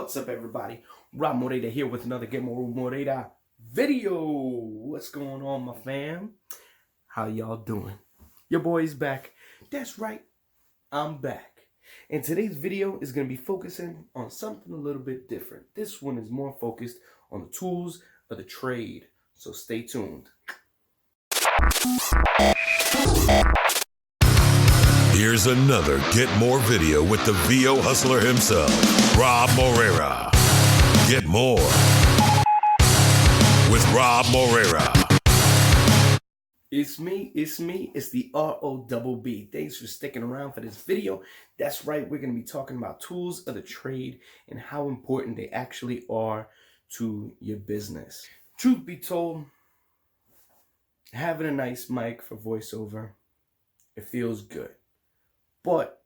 What's up, everybody? Rob Moreira here with another Get More Moreira video. What's going on, my fam? How y'all doing? Your boy's back. That's right, I'm back. And today's video is going to be focusing on something a little bit different. This one is more focused on the tools of the trade. So stay tuned. Here's another Get More video with the VO hustler himself, Rob Moreira. Get more with Rob Moreira. It's me, it's the ROBB. Thanks for sticking around for this video. That's right, we're going to be talking about tools of the trade and how important they actually are to your business. Truth be told, having a nice mic for voiceover, it feels good. But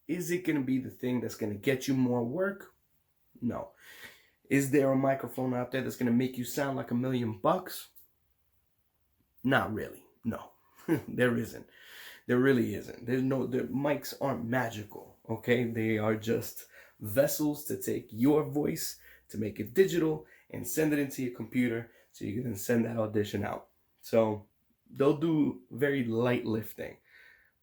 is it going to be the thing that's going to get you more work? No. Is there a microphone out there that's going to make you sound like $1 million? Not really. No, there isn't. There really isn't. The mics aren't magical, okay? They are just vessels to take your voice, to make it digital, and send it into your computer so you can then send that audition out. So they'll do very light lifting,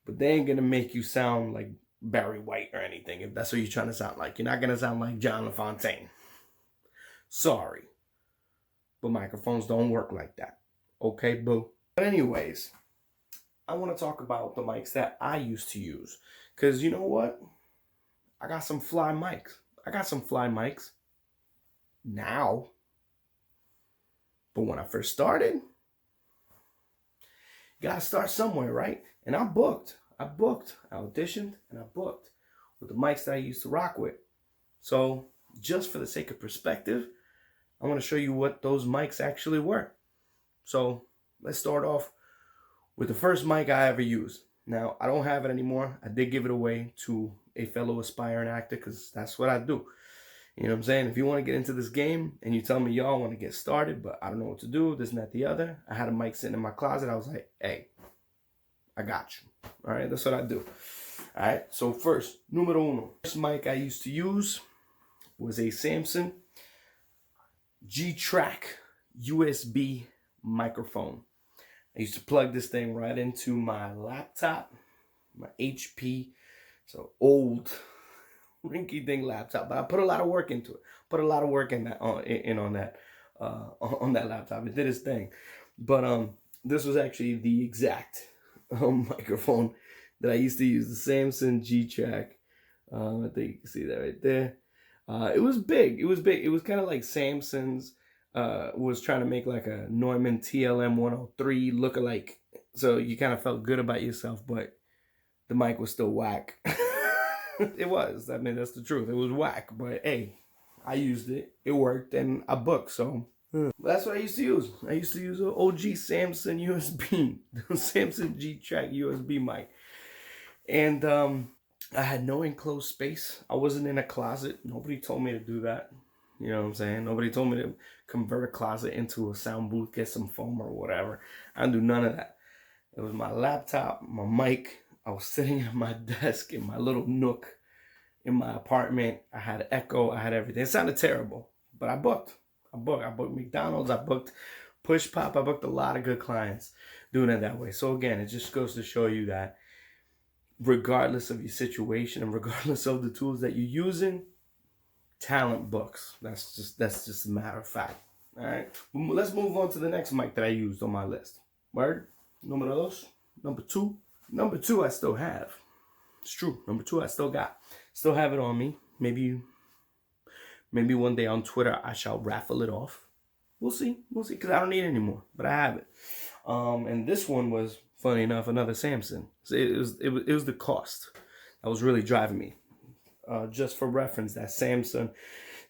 but they ain't gonna make you sound like Barry White or anything if that's what you're trying to sound like. You're not gonna sound like John LaFontaine. Sorry, but microphones don't work like that. Okay, boo. But anyways, I want to talk about the mics that I used to use. Because you know what? I got some fly mics. Now. But when I first started, you gotta start somewhere, right? And I auditioned, and I booked with the mics that I used to rock with. So just for the sake of perspective, I want to show you what those mics actually were. So let's start off with the first mic I ever used. Now, I don't have it anymore. I did give it away to a fellow aspiring actor because that's what I do. You know what I'm saying? If you want to get into this game and you tell me y'all want to get started, but I don't know what to do, this and that, the other. I had a mic sitting in my closet. I was like, hey, I got you. All right, that's what I do. All right, so first, numero uno. First mic I used to use was a Samsung G-Track USB microphone. I used to plug this thing right into my laptop, my HP, so old rinky-dink laptop, but I put a lot of work into it. Put a lot of work in that on that laptop. It did its thing. But this was actually the exact microphone that I used to use, the Samsung G-Track. I think you can see that right there. It was big. It was kind of like Samsung's was trying to make like a Neumann TLM 103 lookalike. So you kind of felt good about yourself, but the mic was still whack. It was. I mean, that's the truth. It was whack. But hey, I used it. It worked, and I booked. So that's what I used to use. I used to use an OG Samsung USB, Samsung G-Track USB mic. And I had no enclosed space. I wasn't in a closet. Nobody told me to do that. You know what I'm saying? Nobody told me to convert a closet into a sound booth, get some foam or whatever. I didn't do none of that. It was my laptop, my mic. I was sitting at my desk in my little nook in my apartment. I had echo. I had everything. It sounded terrible, but I booked. I booked McDonald's. I booked Push Pop. I booked a lot of good clients doing it that way. So again, it just goes to show you that regardless of your situation and regardless of the tools that you're using, talent books. That's just a matter of fact. All right. Let's move on to the next mic that I used on my list. Word. Numero dos. Number two. Number two I still have. It's true. Number two I still got. Still have it on me. Maybe one day on Twitter I shall raffle it off. We'll see. Because I don't need it anymore. But I have it. And this one was, funny enough, another Samsung. So it was the cost that was really driving me. Just for reference, that Samsung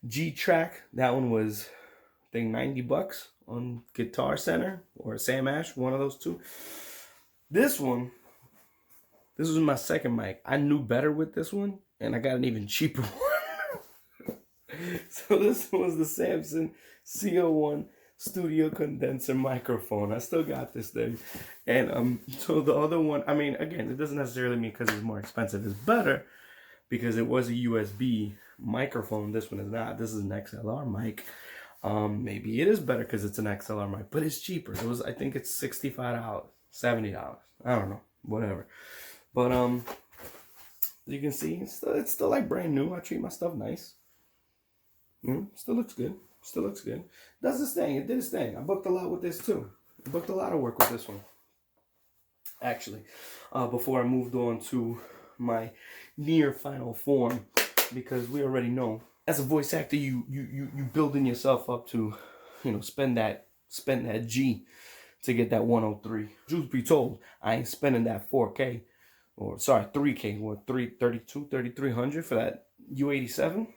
G-Track, that one was, I think, $90 on Guitar Center or Sam Ash, one of those two. This was my second mic. I knew better with this one, and I got an even cheaper one. So this was the Samsung CO1 Studio Condenser microphone. I still got this thing. And so the other one, I mean, again, it doesn't necessarily mean because it's more expensive, it's better, because it was a USB microphone. This one is not. This is an XLR mic. Maybe it is better because it's an XLR mic, but it's cheaper. I think it's $65, $70. I don't know, whatever. But you can see it's still like brand new. I treat my stuff nice. Still looks good. Still looks good. Does this thing. It did its thing. I booked a lot with this too. I booked a lot of work with this one. Actually, before I moved on to my near final form, because we already know as a voice actor, you building yourself up to, spend that G to get that 103. Truth be told, I ain't spending that 4K, or sorry, 3K, or 3,300 for that U87.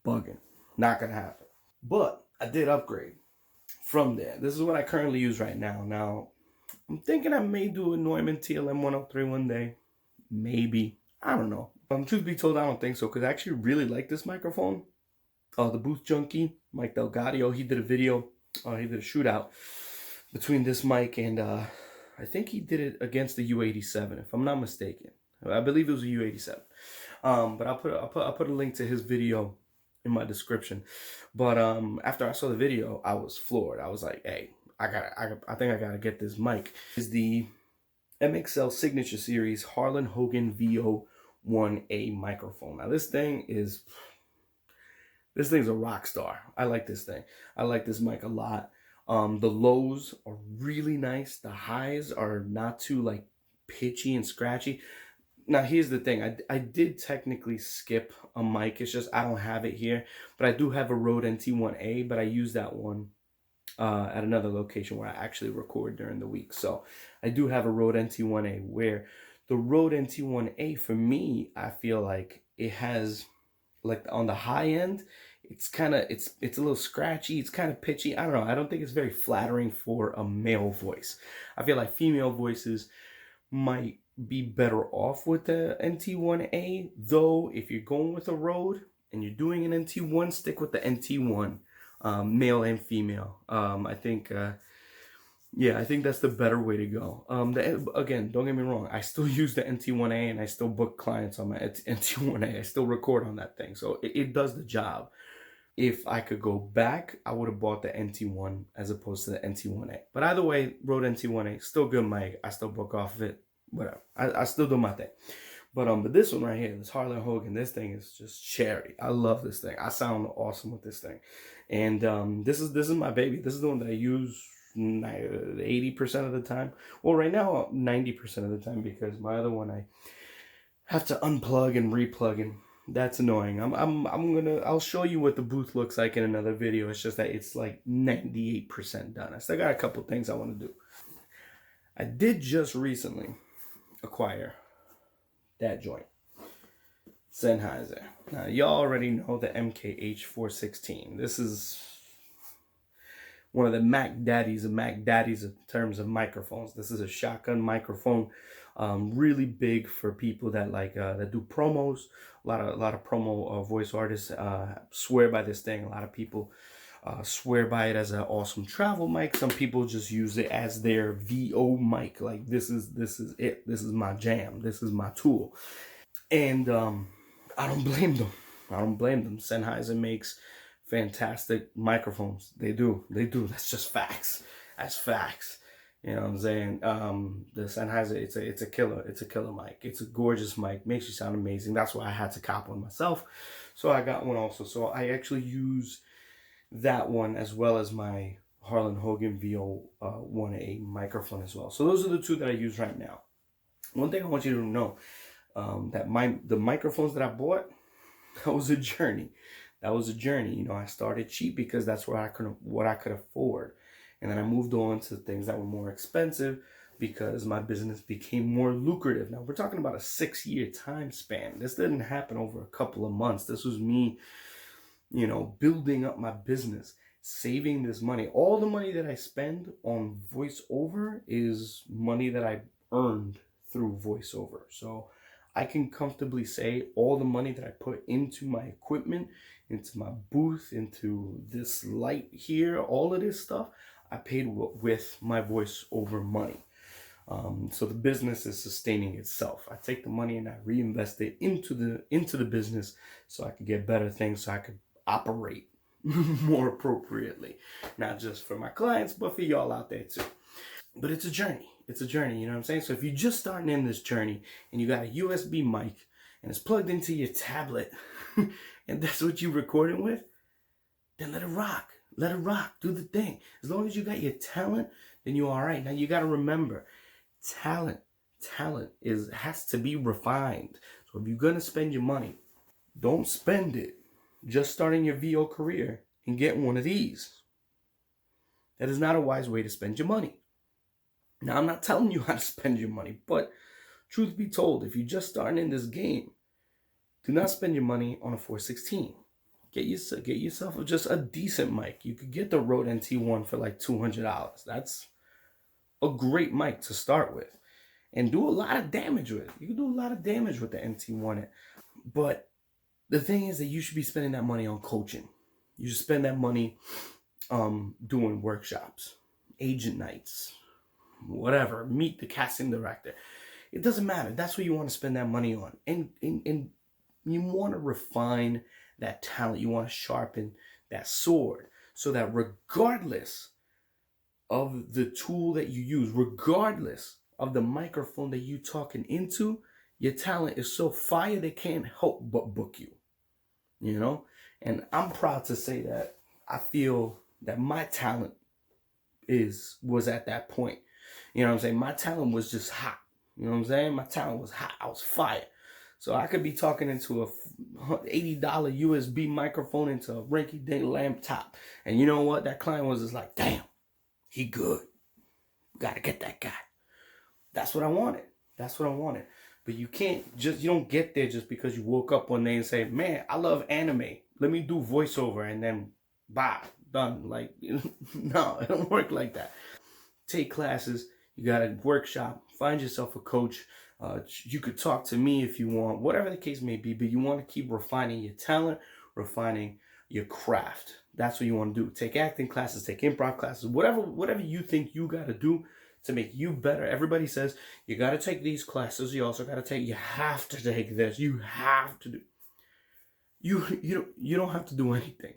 Bugging. Not gonna happen. But I did upgrade from there. This is what I currently use right now. Now, I'm thinking I may do a Neumann TLM 103 one day. Maybe. I don't know. Truth be told, I don't think so, because I actually really like this microphone. The Booth Junkie, Mike Delgadio, he did a video, he did a shootout between this mic and I think he did it against the U87, if I'm not mistaken. I believe it was a U87. But I'll put a link to his video in my description. But after I saw the video, I was floored. I was like, hey, I think I gotta get this mic. It's the MXL Signature Series Harlan Hogan VO1A microphone. Now this thing's a rock star. I like this thing. I like this mic a lot. The lows are really nice. The highs are not too like pitchy and scratchy. Now here's the thing. I did technically skip a mic. It's just I don't have it here. But I do have a Rode NT1A, but I use that one at another location where I actually record during the week. So I do have a Rode NT1A, where the Rode NT1A, for me, I feel like it has, like, on the high end, it's a little scratchy, it's kind of pitchy. I don't know. I don't think it's very flattering for a male voice. I feel like female voices might be better off with the NT1A, though if you're going with a Rode and you're doing an NT1, stick with the NT1, male and female. I think that's the better way to go. Again, don't get me wrong, I still use the NT1A and I still book clients on my NT1A. I still record on that thing, so it does the job. If I could go back, I would have bought the NT1 as opposed to the NT1A. But either way, Rode NT1A, still good mic. I still book off of it. Whatever. I still do my thing. But this one right here, this Harlan Hogan, this thing is just cherry. I love this thing. I sound awesome with this thing. And this is my baby. This is the one that I use 80% of the time. Well, right now 90% of the time, because my other one I have to unplug and replug, and that's annoying. I'll show you what the booth looks like in another video. It's just that it's like 98% done. I still got a couple things I want to do. I did just recently acquire that joint, Sennheiser. Now y'all already know the MKH416. This is one of the Mac daddies in terms of microphones. This is a shotgun microphone, really big for people that like that do promos. A lot of promo voice artists swear by this thing. A lot of people swear by it as an awesome travel mic. Some people just use it as their VO mic. Like this is it. This is my jam. This is my tool. And I don't blame them. Sennheiser makes fantastic microphones. They do. That's just facts. That's facts. You know what I'm saying? The Sennheiser, it's a killer. It's a killer mic. It's a gorgeous mic. Makes you sound amazing. That's why I had to cop one myself. So I got one also. So I actually use that one as well as my Harlan Hogan VO1A microphone as well. So those are the two that I use right now. One thing I want you to know, that the microphones that I bought, that was a journey. You know, I started cheap because that's what I could afford. And then I moved on to things that were more expensive because my business became more lucrative. Now we're talking about a 6-year time span. This didn't happen over a couple of months. This was me, you know, building up my business, saving this money. All the money that I spend on voiceover is money that I earned through voiceover. So I can comfortably say all the money that I put into my equipment, into my booth, into this light here, all of this stuff, I paid with my voiceover money. So the business is sustaining itself. I take the money and I reinvest it into the business so I could get better things, so I could operate more appropriately, not just for my clients, but for y'all out there too. But it's a journey. It's a journey, you know what I'm saying? So if you're just starting in this journey and you got a USB mic and it's plugged into your tablet and that's what you're recording with, then let it rock. Let it rock. Do the thing. As long as you got your talent, then you're all right. Now you got to remember, talent has to be refined. So if you're going to spend your money, don't spend it just starting your VO career and getting one of these. That is not a wise way to spend your money. Now, I'm not telling you how to spend your money, but truth be told, if you're just starting in this game, do not spend your money on a 416. Get yourself just a decent mic. You could get the Rode NT1 for like $200. That's a great mic to start with and do a lot of damage with. You can do a lot of damage with the NT1. But the thing is that you should be spending that money on coaching. You should spend that money doing workshops, agent nights, whatever, meet the casting director. It doesn't matter. That's what you want to spend that money on. And you want to refine that talent. You want to sharpen that sword so that regardless of the tool that you use, regardless of the microphone that you're talking into, your talent is so fire they can't help but book you. You know? And I'm proud to say that I feel that my talent was at that point. You know what I'm saying? My talent was just hot. You know what I'm saying? My talent was hot. I was fire. So I could be talking into a $80 USB microphone into a rinky-dink laptop. And you know what? That client was just like, damn, he good. Gotta get that guy. That's what I wanted. That's what I wanted. But you don't get there just because you woke up one day and say, man, I love anime. Let me do voiceover and then bye, done. Like, no, it don't work like that. Take classes. You got to workshop. Find yourself a coach. You could talk to me if you want, whatever the case may be, but you want to keep refining your talent, refining your craft. That's what you want to do. Take acting classes, take improv classes, whatever you think you got to do to make you better. Everybody says you got to take these classes. You also got to you have to take this. You have to do. You don't have to do anything.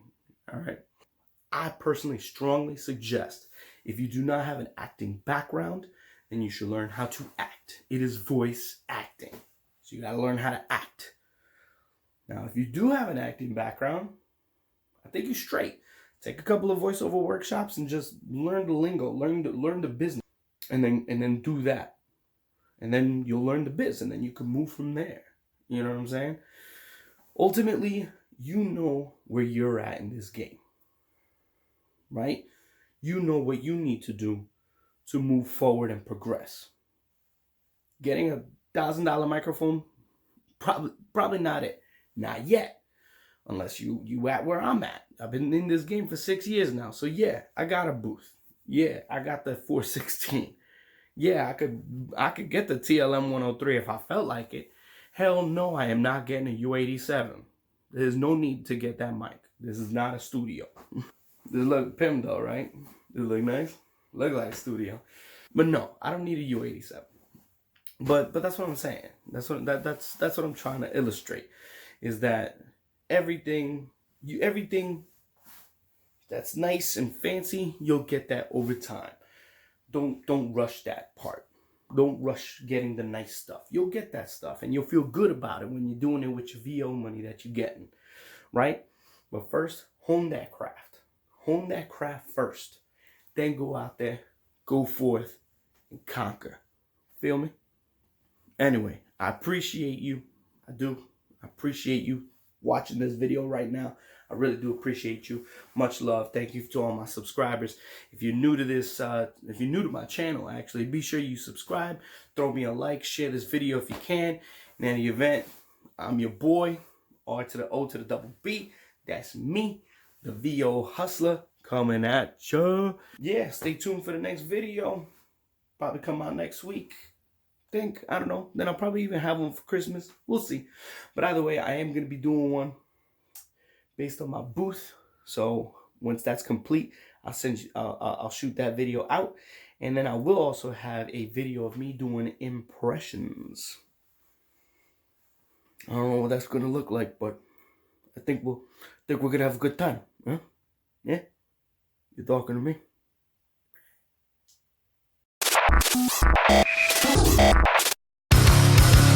All right. I personally strongly suggest if you do not have an acting background, then you should learn how to act. It is voice acting. So you got to learn how to act. Now, if you do have an acting background, I think you're straight. Take a couple of voiceover workshops and just learn the lingo, learn the business, and then do that. And then you'll learn the biz, and then you can move from there. You know what I'm saying? Ultimately, you know where you're at in this game, right? You know what you need to do to move forward and progress. Getting a $1,000 microphone, probably not it. Not yet. Unless you at where I'm at. I've been in this game for 6 years now. So yeah, I got a booth. Yeah, I got the 416. Yeah, I could get the TLM 103 if I felt like it. Hell no, I am not getting a U87. There's no need to get that mic. This is not a studio. This look pimp though, right? This look nice. Look like a studio. But no, I don't need a U87. But that's what I'm saying. That's what I'm trying to illustrate. Is that everything that's nice and fancy, you'll get that over time. Don't rush that part. Don't rush getting the nice stuff. You'll get that stuff and you'll feel good about it when you're doing it with your VO money that you're getting, right? But first, hone that craft. Hone that craft first. Then go out there, go forth, and conquer. Feel me? Anyway, I appreciate you. I do. I appreciate you watching this video right now. I really do appreciate you. Much love. Thank you to all my subscribers. If you're new to this, if you're new to my channel, actually, be sure you subscribe. Throw me a like. Share this video if you can. In any event, I'm your boy, R to the O to the double B. That's me, the VO Hustler, coming at you. Yeah, stay tuned for the next video. Probably come out next week. I don't know. Then I'll probably even have one for Christmas. We'll see. But either way, I am going to be doing one based on my booth. So once that's complete, I'll shoot that video out And then I will also have a video of me doing impressions. I don't know what that's gonna look like, but I think we're gonna have a good time, huh? Yeah? You're talking to me?